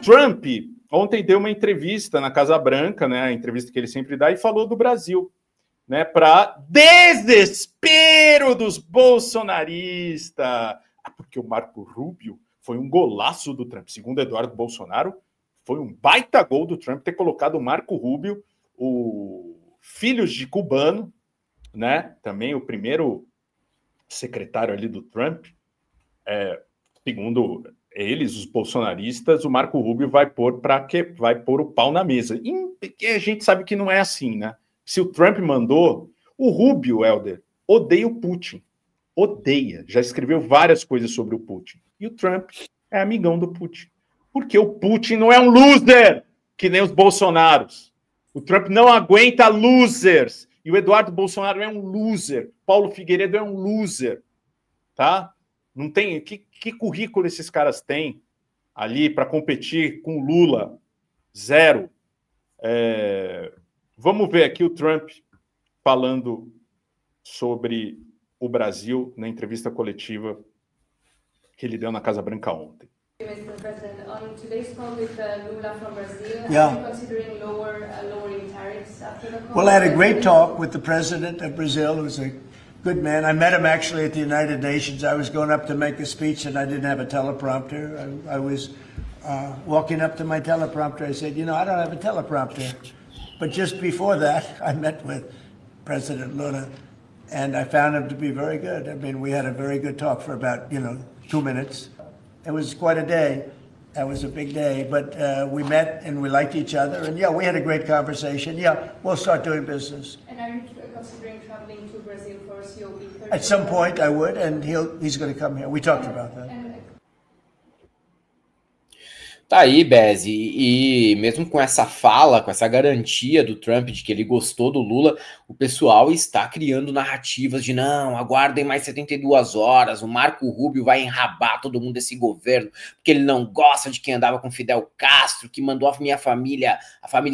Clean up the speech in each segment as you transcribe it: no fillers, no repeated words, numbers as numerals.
Trump ontem deu uma entrevista na Casa Branca, né, a entrevista que ele sempre dá, e falou do Brasil, né, para desespero dos bolsonaristas. Porque o Marco Rubio foi um golaço do Trump. Segundo Eduardo Bolsonaro, foi um baita gol do Trump ter colocado o Marco Rubio, o filho de cubano, né, também o primeiro secretário ali do Trump, segundo eles, os bolsonaristas, o Marco Rubio vai pôr o pau na mesa. E a gente sabe que não é assim, né? Se o Trump mandou, o Rubio, Helder, odeia o Putin. Odeia. Já escreveu várias coisas sobre o Putin. E o Trump é amigão do Putin. Porque o Putin não é um loser, que nem os Bolsonaros. O Trump não aguenta losers. E o Eduardo Bolsonaro é um loser. Paulo Figueiredo é um loser. Tá? Não tem... Que currículo esses caras têm ali para competir com o Lula? Zero. Vamos ver aqui o Trump falando sobre o Brasil na entrevista coletiva que ele deu na Casa Branca ontem. Mr. President, on today's call with Lula from Brazil, Yeah. are you considering lowering tariffs after the call? Well, I had a great talk with the president of Brazil, who's a good man. I met him actually at the United Nations. I was going up to make a speech and I didn't have a teleprompter. I was walking up to my teleprompter. I said, you know, I don't have a teleprompter. But just before that, I met with President Lula and I found him to be very good. I mean, we had a very good talk for about, 2 minutes. It was quite a day. That was a big day, but we met and we liked each other. And yeah, we had a great conversation. Yeah, we'll start doing business. And are you considering traveling to Brazil for COP30? At some point I would, and he's going to come here. We talked about that. Tá aí, Bez, e mesmo com essa fala, com essa garantia do Trump de que ele gostou do Lula, o pessoal está criando narrativas de não, aguardem mais 72 horas, o Marco Rubio vai enrabar todo mundo desse governo, porque ele não gosta de quem andava com Fidel Castro, que mandou a família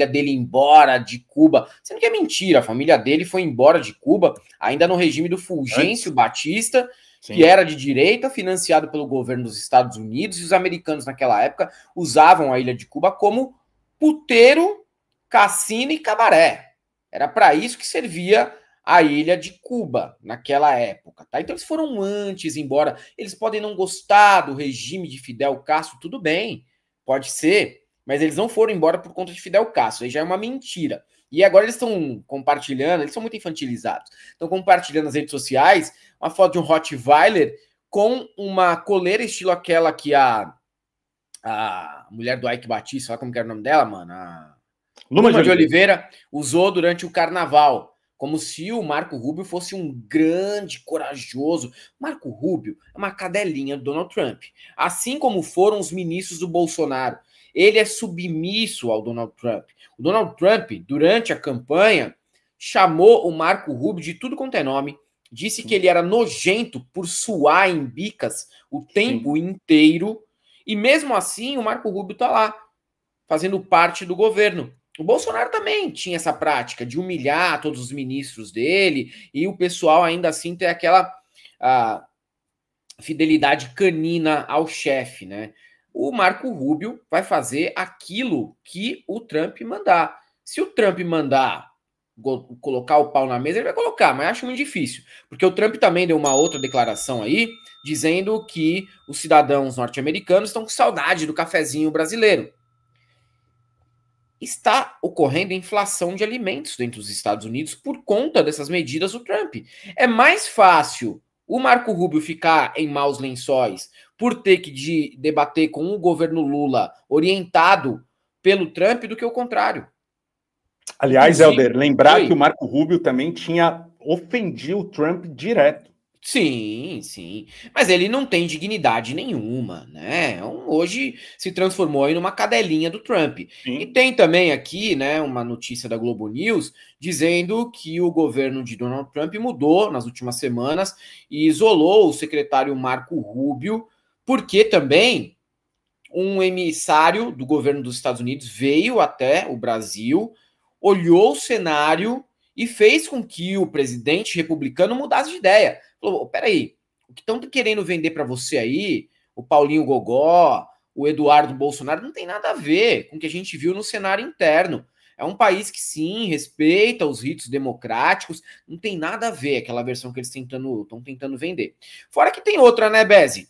dele embora de Cuba. Sendo que é mentira, a família dele foi embora de Cuba, ainda no regime do Fulgêncio Batista, Sim. que era de direita, financiado pelo governo dos Estados Unidos, e os americanos naquela época usavam a ilha de Cuba como puteiro, cassino e cabaré. Era para isso que servia a ilha de Cuba naquela época. Tá? Então eles foram antes, embora eles podem não gostar do regime de Fidel Castro, tudo bem, pode ser, mas eles não foram embora por conta de Fidel Castro, aí já é uma mentira. E agora eles estão compartilhando, eles são muito infantilizados, estão compartilhando nas redes sociais uma foto de um Rottweiler com uma coleira estilo aquela que a mulher do Ike Batista, sabe como que era o nome dela, mano? A Luma de Oliveira usou durante o carnaval, como se o Marco Rubio fosse um grande, corajoso. Marco Rubio é uma cadelinha do Donald Trump, assim como foram os ministros do Bolsonaro. Ele é submisso ao Donald Trump. O Donald Trump, durante a campanha, chamou o Marco Rubio de tudo quanto é nome, disse que ele era nojento por suar em bicas o tempo inteiro, e mesmo assim o Marco Rubio está lá, fazendo parte do governo. O Bolsonaro também tinha essa prática de humilhar todos os ministros dele, e o pessoal ainda assim tem aquela fidelidade canina ao chefe, né? O Marco Rubio vai fazer aquilo que o Trump mandar. Se o Trump mandar colocar o pau na mesa, ele vai colocar, mas acho muito difícil, porque o Trump também deu uma outra declaração aí, dizendo que os cidadãos norte-americanos estão com saudade do cafezinho brasileiro. Está ocorrendo inflação de alimentos dentro dos Estados Unidos por conta dessas medidas do Trump. É mais fácil o Marco Rubio ficar em maus lençóis por ter que debater com o governo Lula orientado pelo Trump do que o contrário. Aliás, Helder, lembrar que o Marco Rubio também tinha ofendido o Trump direto. Sim, sim. Mas ele não tem dignidade nenhuma, né? Hoje se transformou aí numa cadelinha do Trump. Sim. E tem também aqui, né, uma notícia da Globo News dizendo que o governo de Donald Trump mudou nas últimas semanas e isolou o secretário Marco Rubio, porque também um emissário do governo dos Estados Unidos veio até o Brasil, olhou o cenário e fez com que o presidente republicano mudasse de ideia. Falou, peraí, o que estão querendo vender para você aí, o Paulinho Gogó, o Eduardo Bolsonaro não tem nada a ver com o que a gente viu no cenário interno. É um país que, sim, respeita os ritos democráticos, não tem nada a ver aquela versão que eles estão tentando vender. Fora que tem outra, né, Bezi?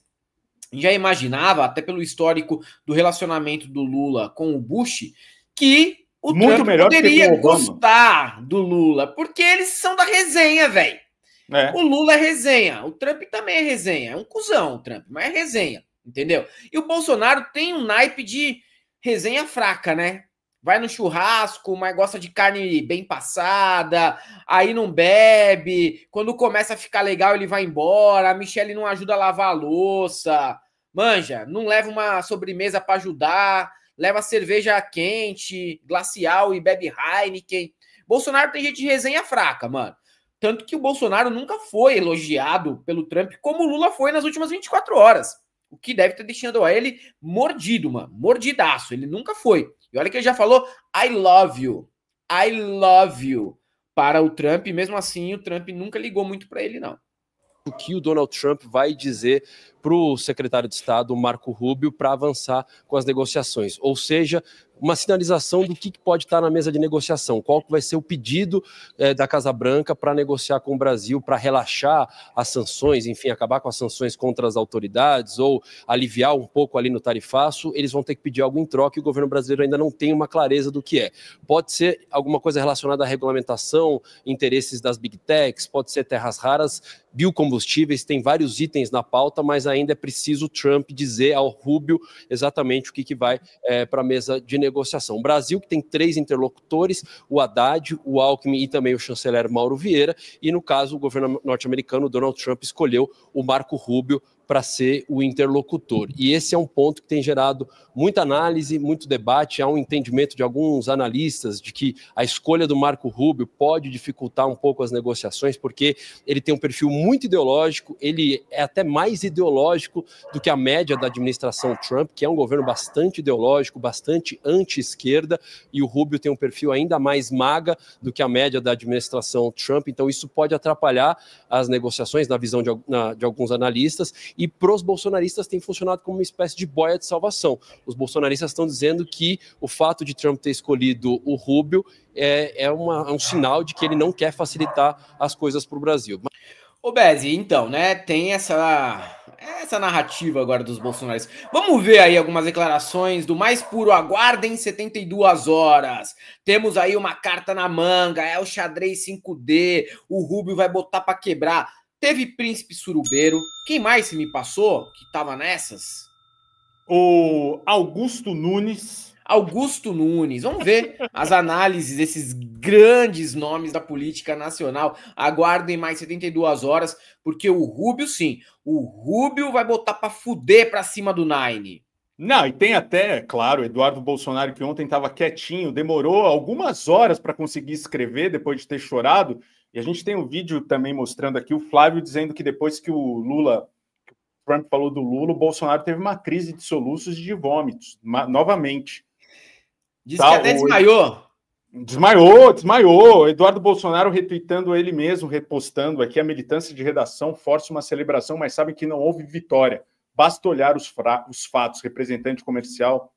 Já imaginava, até pelo histórico do relacionamento do Lula com o Bush, que o Muito Trump melhor poderia gostar do Lula, porque eles são da resenha, velho. É. O Lula é resenha, o Trump também é resenha, é um cuzão o Trump, mas é resenha, entendeu? E o Bolsonaro tem um naipe de resenha fraca, né? Vai no churrasco, mas gosta de carne bem passada, aí não bebe, quando começa a ficar legal ele vai embora, a Michelle não ajuda a lavar a louça, manja, não leva uma sobremesa para ajudar, leva cerveja quente, glacial e bebe Heineken. Bolsonaro tem gente de resenha fraca, mano. Tanto que o Bolsonaro nunca foi elogiado pelo Trump como o Lula foi nas últimas 24 horas. O que deve ter deixado a ele mordido, mano. Mordidaço. Ele nunca foi. E olha que ele já falou I love you. I love you para o Trump. E mesmo assim, o Trump nunca ligou muito para ele, não. O que o Donald Trump vai dizer para o secretário de Estado, Marco Rubio, para avançar com as negociações. Ou seja, uma sinalização do que pode estar na mesa de negociação, qual que vai ser o pedido da Casa Branca para negociar com o Brasil, para relaxar as sanções, enfim, acabar com as sanções contra as autoridades ou aliviar um pouco ali no tarifaço. Eles vão ter que pedir algo em troca e o governo brasileiro ainda não tem uma clareza do que é. Pode ser alguma coisa relacionada à regulamentação, interesses das big techs, pode ser terras raras, biocombustíveis, tem vários itens na pauta, mas ainda é preciso o Trump dizer ao Rubio exatamente o que vai para a mesa de negociação. O Brasil, que tem 3 interlocutores, o Haddad, o Alckmin e também o chanceler Mauro Vieira, e no caso o governo norte-americano, Donald Trump, escolheu o Marco Rubio para ser o interlocutor. E esse é um ponto que tem gerado muita análise, muito debate. Há um entendimento de alguns analistas de que a escolha do Marco Rubio pode dificultar um pouco as negociações, porque ele tem um perfil muito ideológico, ele é até mais ideológico do que a média da administração Trump, que é um governo bastante ideológico, bastante anti-esquerda, e o Rubio tem um perfil ainda mais maga do que a média da administração Trump, então isso pode atrapalhar as negociações, na visão de alguns analistas, e para os bolsonaristas tem funcionado como uma espécie de boia de salvação. Os bolsonaristas estão dizendo que o fato de Trump ter escolhido o Rubio é um sinal de que ele não quer facilitar as coisas para o Brasil. Ô Bezi, então, né, tem essa narrativa agora dos bolsonaristas. Vamos ver aí algumas declarações do mais puro aguardem 72 horas. Temos aí uma carta na manga, é o xadrez 5D, o Rubio vai botar para quebrar. Teve Príncipe Surubeiro. Quem mais se me passou que tava nessas? O Augusto Nunes. Augusto Nunes. Vamos ver as análises desses grandes nomes da política nacional. Aguardem mais 72 horas, porque o Rubio, sim, o Rubio vai botar para fuder para cima do Nine. Não, e tem até, claro, Eduardo Bolsonaro, que ontem estava quietinho, demorou algumas horas para conseguir escrever depois de ter chorado. E a gente tem um vídeo também mostrando aqui o Flávio dizendo que depois que o Trump falou do Lula, o Bolsonaro teve uma crise de soluços e de vômitos, novamente. Disse que até desmaiou. Desmaiou. Eduardo Bolsonaro retuitando ele mesmo, repostando aqui a militância de redação força uma celebração, mas sabe que não houve vitória. Basta olhar os fatos. Representante comercial,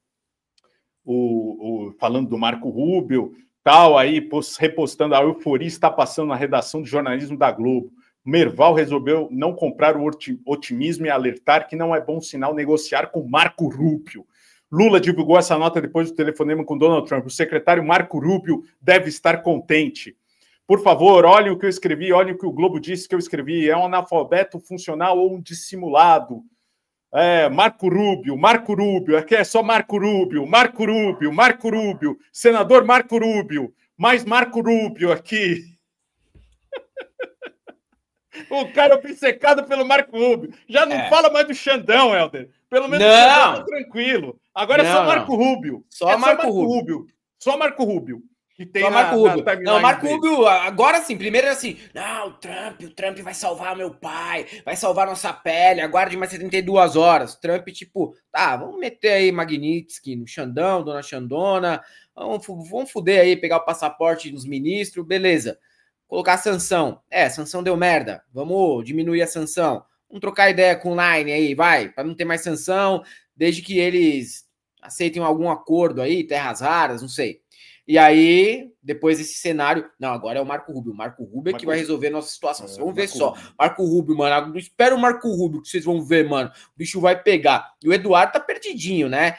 falando do Marco Rubio, tal, aí repostando a euforia está passando na redação de jornalismo da Globo. Merval resolveu não comprar o otimismo e alertar que não é bom sinal negociar com Marco Rubio. Lula divulgou essa nota depois do telefonema com Donald Trump. O secretário Marco Rubio deve estar contente. Por favor, olhem o que eu escrevi, olhem o que o Globo disse que eu escrevi. É um analfabeto funcional ou um dissimulado. Marco Rubio, aqui é só Marco Rubio, senador Marco Rubio, mais Marco Rubio aqui. O cara obcecado pelo Marco Rubio. Já não fala mais do Xandão, Helder. Pelo menos não. O Xandão tá tranquilo. Agora é só Marco Rubio. Só Marco Rubio. Só Marco Rubio. Que tem Marco Rubio. Não, Marco Rubio, agora sim, primeiro é assim, não, o Trump vai salvar meu pai, vai salvar nossa pele, aguarde mais 72 horas. Trump, tipo, tá, vamos meter aí Magnitsky no Xandão, dona Xandona, vamos fuder aí, pegar o passaporte dos ministros, beleza. Colocar sanção. Sanção deu merda, vamos diminuir a sanção. Vamos trocar ideia com o Line aí, vai, para não ter mais sanção. desde que eles aceitem algum acordo aí, terras raras, não sei. E aí, depois desse cenário, não, agora é o Marco Rubio. O Marco Rubio é que vai resolver a nossa situação. Vocês vão ver só. Marco Rubio, mano. Espera o Marco Rubio que vocês vão ver, mano. O bicho vai pegar. E o Eduardo tá perdidinho, né?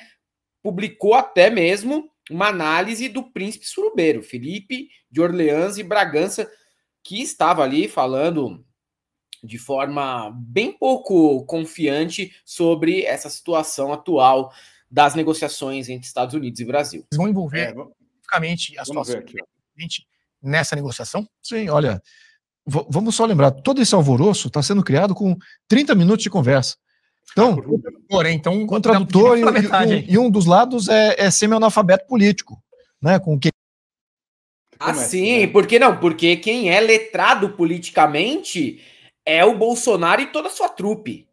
Publicou até mesmo uma análise do príncipe surubeiro, Felipe de Orleans e Bragança, que estava ali falando de forma bem pouco confiante sobre essa situação atual das negociações entre Estados Unidos e Brasil. Vão envolver especificamente a situação nessa negociação? Sim, olha, vamos só lembrar, todo esse alvoroço está sendo criado com 30 minutos de conversa. Então, contraditor e um dos lados é semi-analfabeto político, né? Com que sim, porque não? Porque quem é letrado politicamente é o Bolsonaro e toda a sua trupe.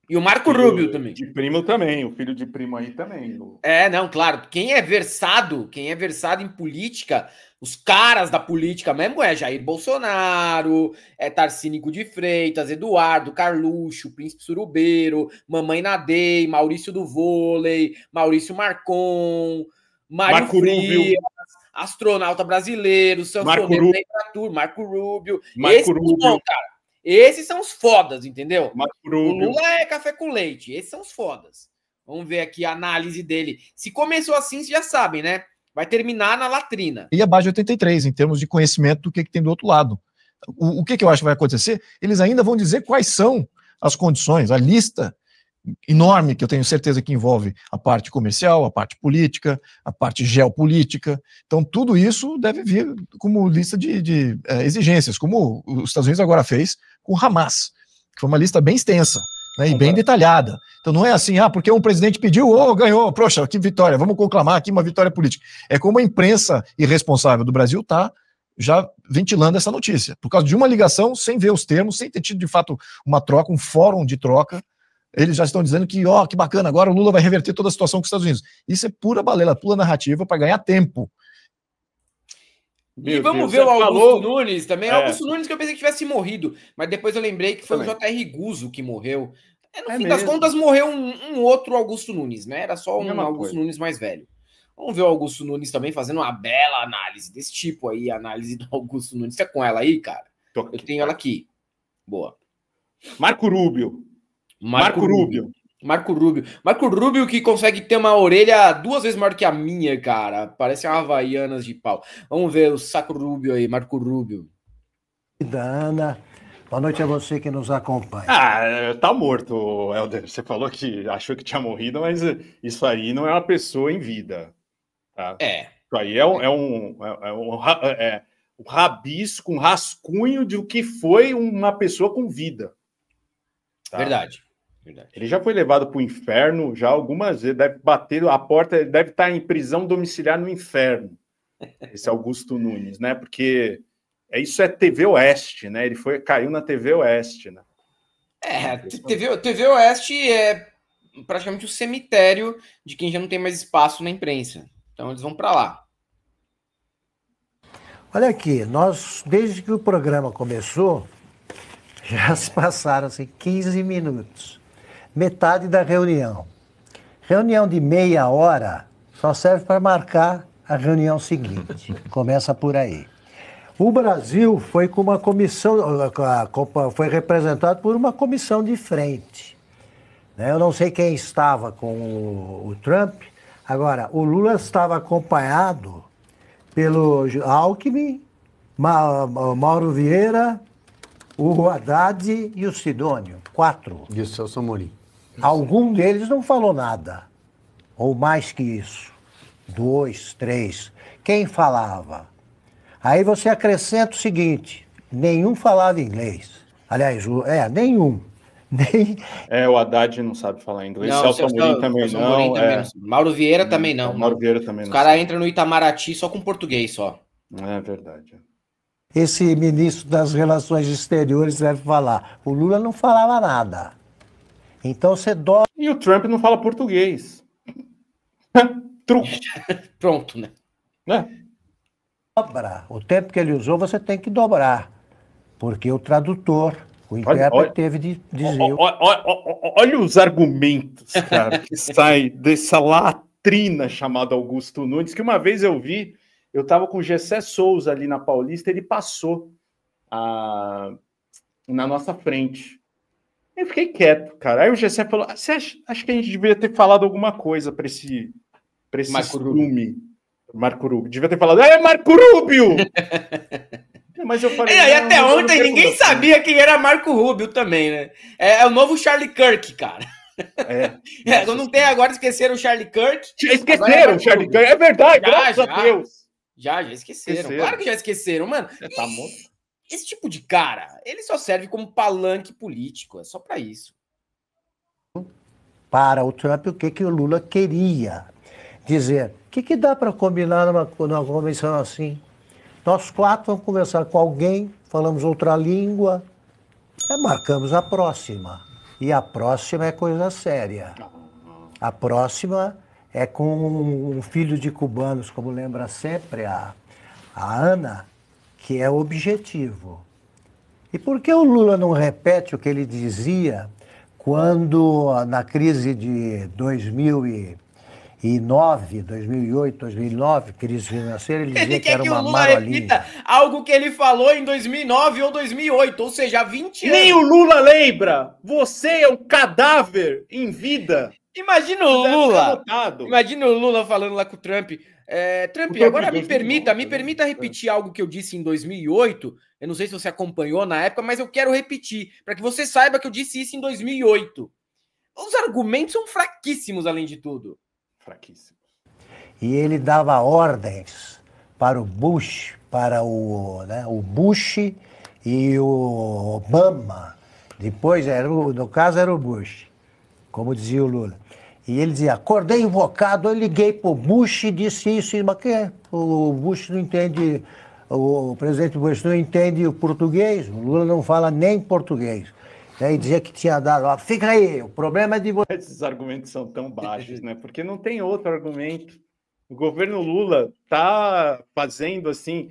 E o Marco Rubio também. De primo também, o filho de primo aí também. Não, claro. Quem é versado em política, os caras da política mesmo é Jair Bolsonaro, é Tarcínico de Freitas, Eduardo, Carluxo, Príncipe Surubeiro, Mamãe Nadei, Maurício do Vôlei, Maurício Marcon, Marco Frias, astronauta brasileiro, sanfoneiro da Embratur, Marco Rubio. Cara. Esses são os fodas, entendeu? O Lula é café com leite. Esses são os fodas. Vamos ver aqui a análise dele. Se começou assim, vocês já sabem, né? Vai terminar na latrina. E abaixo de 83, em termos de conhecimento do que tem do outro lado. O que eu acho que vai acontecer? Eles ainda vão dizer quais são as condições, a lista enorme que eu tenho certeza que envolve a parte comercial, a parte política, a parte geopolítica. Então, tudo isso deve vir como lista de exigências, como os Estados Unidos agora fez com o Hamas, que foi uma lista bem extensa, né, e bem detalhada. Então, não é assim, porque um presidente pediu, ganhou, poxa, que vitória, vamos conclamar aqui uma vitória política. É como a imprensa irresponsável do Brasil está já ventilando essa notícia, por causa de uma ligação, sem ver os termos, sem ter tido, de fato, uma troca, um fórum de troca. Eles já estão dizendo que, que bacana, agora o Lula vai reverter toda a situação com os Estados Unidos. Isso é pura balela, pura narrativa para ganhar tempo. E vamos ver o Augusto Nunes também. Augusto Nunes que eu pensei que tivesse morrido, mas depois eu lembrei que foi o J.R. Guzzo que morreu. No fim das contas, morreu um outro Augusto Nunes, né? Era só um Augusto Nunes mais velho. Vamos ver o Augusto Nunes também fazendo uma bela análise desse tipo aí, a análise do Augusto Nunes. Você é com ela aí, cara? Eu tenho ela aqui. Boa. Marco Rubio. Marco Rubio que consegue ter uma orelha 2 vezes maior que a minha, cara. Parece uma Havaianas de pau. Vamos ver o Saco Rubio aí, Marco Rubio. Ana, boa noite a você que nos acompanha. Tá morto, Helder. Você falou que achou que tinha morrido, mas isso aí não é uma pessoa em vida. Tá? Isso aí é um rabisco, um rascunho de o que foi uma pessoa com vida. Tá? Verdade. Ele já foi levado para o inferno já algumas vezes, deve bater a porta, deve estar em prisão domiciliar no inferno, esse Augusto Nunes, né? Porque isso é TV Oeste, né? Ele caiu na TV Oeste, né? TV Oeste é praticamente o cemitério de quem já não tem mais espaço na imprensa. Então eles vão para lá. Olha aqui, nós, desde que o programa começou, já se passaram 15 minutos. Metade da reunião. Reunião de meia hora só serve para marcar a reunião seguinte. Começa por aí. O Brasil foi com uma comissão, foi representado por uma comissão de frente. Eu não sei quem estava com o Trump. Agora, o Lula estava acompanhado pelo Alckmin, Mauro Vieira, o Haddad e o Sidônio. 4. E o Celso Amorim. Algum deles não falou nada. Ou mais que isso. 2, 3. Quem falava? Aí você acrescenta o seguinte: nenhum falava inglês. Aliás, nenhum. O Haddad não sabe falar inglês. Celso Amorim também não. Mauro Vieira também não. Mauro Vieira também não. Os caras entram no Itamaraty só com português só. É verdade. Esse ministro das Relações Exteriores deve falar. O Lula não falava nada. Então você dobra. E o Trump não fala português. Truco. Pronto, né? Dobra. O tempo que ele usou, você tem que dobrar. Porque o tradutor, O intérprete teve de dizer. Olha os argumentos, cara, que saem dessa latrina chamada Augusto Nunes, que uma vez eu vi, eu estava com o Gessé Souza ali na Paulista, ele passou na nossa frente. Eu fiquei quieto, cara. Aí o Gessé falou, acho que a gente deveria ter falado alguma coisa para esse estrume. Marco Rubio. Devia ter falado, Marco Rubio! Mas eu falei... E até ontem ninguém sabia quem era Marco Rubio também, né? É o novo Charlie Kirk, cara. Não tem agora, esqueceram o Charlie Kirk. Esqueceram o Charlie Kirk, é verdade, graças a Deus. Já esqueceram. Claro que já esqueceram, mano. Tá morto. Esse tipo de cara, ele só serve como palanque político, é só pra isso. Para o Trump, o que o Lula queria dizer. O que dá para combinar numa convenção assim? Nós quatro vamos conversar com alguém, falamos outra língua, marcamos a próxima. E a próxima é coisa séria. A próxima é com um filho de cubanos, como lembra sempre a Ana, que é o objetivo. E por que o Lula não repete o que ele dizia quando, na crise de 2009, 2008, 2009, crise financeira, ele dizia que era uma marolinha. Algo que ele falou em 2009 ou 2008, ou seja, há 20 anos. Nem o Lula lembra! Você é um cadáver em vida! Imagina o Lula falando lá com o Trump. Trump, agora me permita repetir algo que eu disse em 2008. Eu não sei se você acompanhou na época, mas eu quero repetir, para que você saiba que eu disse isso em 2008. Os argumentos são fraquíssimos, além de tudo. Fraquíssimos. E ele dava ordens para o Bush, o Bush e o Obama. Depois, no caso, era o Bush, como dizia o Lula. E ele dizia, acordei invocado, eu liguei para o Bush e disse isso, mas que o Bush não entende, o presidente Bush não entende o português, o Lula não fala nem português. E dizia que tinha dado, fica aí, o problema é de você. Esses argumentos são tão baixos, né? Porque não tem outro argumento. O governo Lula está fazendo, assim,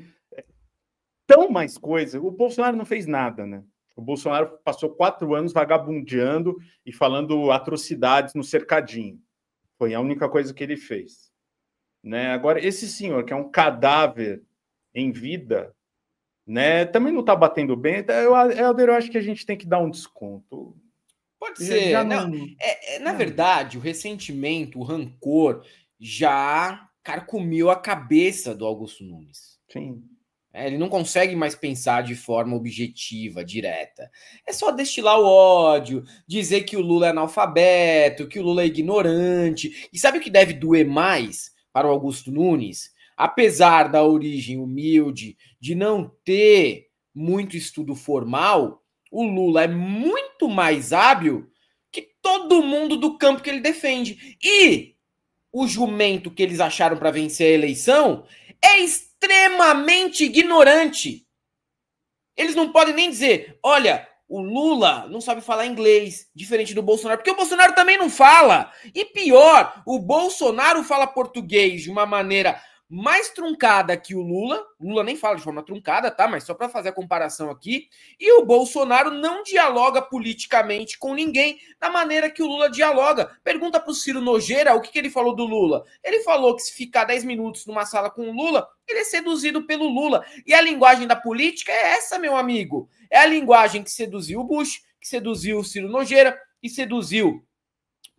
tão mais coisa. O Bolsonaro não fez nada, né? O Bolsonaro passou 4 anos vagabundeando e falando atrocidades no cercadinho. Foi a única coisa que ele fez. Né? Agora, esse senhor, que é um cadáver em vida, né, também não está batendo bem. Eu acho que a gente tem que dar um desconto. Pode ser. Na verdade, o ressentimento, o rancor já carcomiu a cabeça do Augusto Nunes. Sim. Ele não consegue mais pensar de forma objetiva, direta. É só destilar o ódio, dizer que o Lula é analfabeto, que o Lula é ignorante. E sabe o que deve doer mais para o Augusto Nunes? Apesar da origem humilde, de não ter muito estudo formal, o Lula é muito mais hábil que todo mundo do campo que ele defende. E o jumento que eles acharam para vencer a eleição é extremamente ignorante. Eles não podem nem dizer, olha, o Lula não sabe falar inglês, diferente do Bolsonaro, porque o Bolsonaro também não fala. E pior, o Bolsonaro fala português de uma maneira mais truncada que o Lula. O Lula nem fala de forma truncada, tá? Mas só para fazer a comparação aqui. E o Bolsonaro não dialoga politicamente com ninguém da maneira que o Lula dialoga. Pergunta pro Ciro Nogueira o que ele falou do Lula. Ele falou que se ficar 10 minutos numa sala com o Lula, ele é seduzido pelo Lula. E a linguagem da política é essa, meu amigo. É a linguagem que seduziu o Bush, que seduziu o Ciro Nogueira e seduziu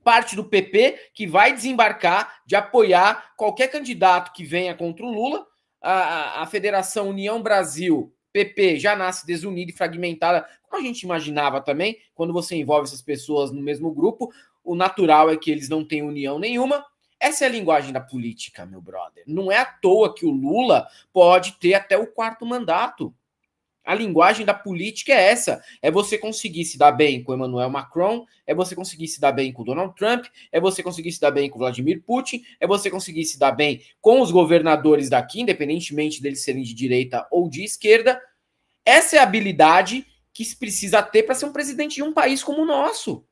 parte do PP, que vai desembarcar de apoiar qualquer candidato que venha contra o Lula. A Federação União Brasil, PP, já nasce desunida e fragmentada, como a gente imaginava também. Quando você envolve essas pessoas no mesmo grupo, o natural é que eles não tenham união nenhuma. Essa é a linguagem da política, meu brother. Não é à toa que o Lula pode ter até o 4º mandato. A linguagem da política é essa. É você conseguir se dar bem com Emmanuel Macron, é você conseguir se dar bem com Donald Trump, é você conseguir se dar bem com Vladimir Putin, é você conseguir se dar bem com os governadores daqui, independentemente deles serem de direita ou de esquerda. Essa é a habilidade que se precisa ter para ser um presidente de um país como o nosso.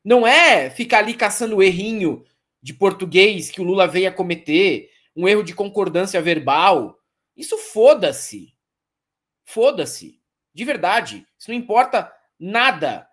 Não é ficar ali caçando o errinho de português que o Lula veio a cometer, um erro de concordância verbal. Isso foda-se. Foda-se. De verdade, isso não importa nada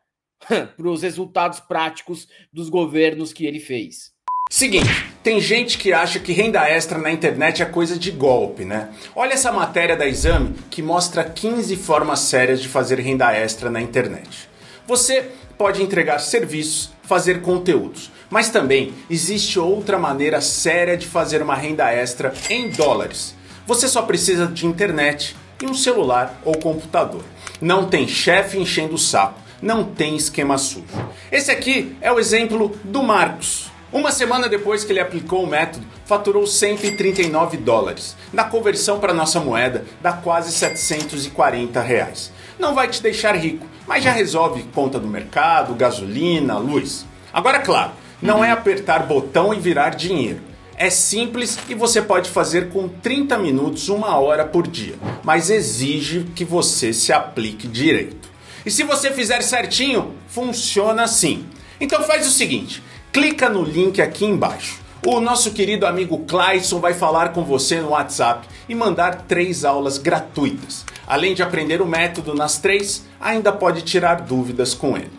para os resultados práticos dos governos que ele fez. Seguinte, tem gente que acha que renda extra na internet é coisa de golpe, né? Olha essa matéria da Exame que mostra 15 formas sérias de fazer renda extra na internet. Você pode entregar serviços, fazer conteúdos, mas também existe outra maneira séria de fazer uma renda extra em dólares. Você só precisa de internet e um celular ou computador. Não tem chefe enchendo o saco, não tem esquema sujo. Esse aqui é o exemplo do Marcos. Uma semana depois que ele aplicou o método, faturou 139 dólares. Na conversão para nossa moeda, dá quase 740 reais. Não vai te deixar rico, mas já resolve conta do mercado, gasolina, luz. Agora, claro, não é apertar botão e virar dinheiro. É simples e você pode fazer com 30 minutos, 1 hora por dia, mas exige que você se aplique direito. E se você fizer certinho, funciona assim. Então faz o seguinte, clica no link aqui embaixo. O nosso querido amigo Clayson vai falar com você no WhatsApp e mandar 3 aulas gratuitas. Além de aprender o método nas 3, ainda pode tirar dúvidas com ele.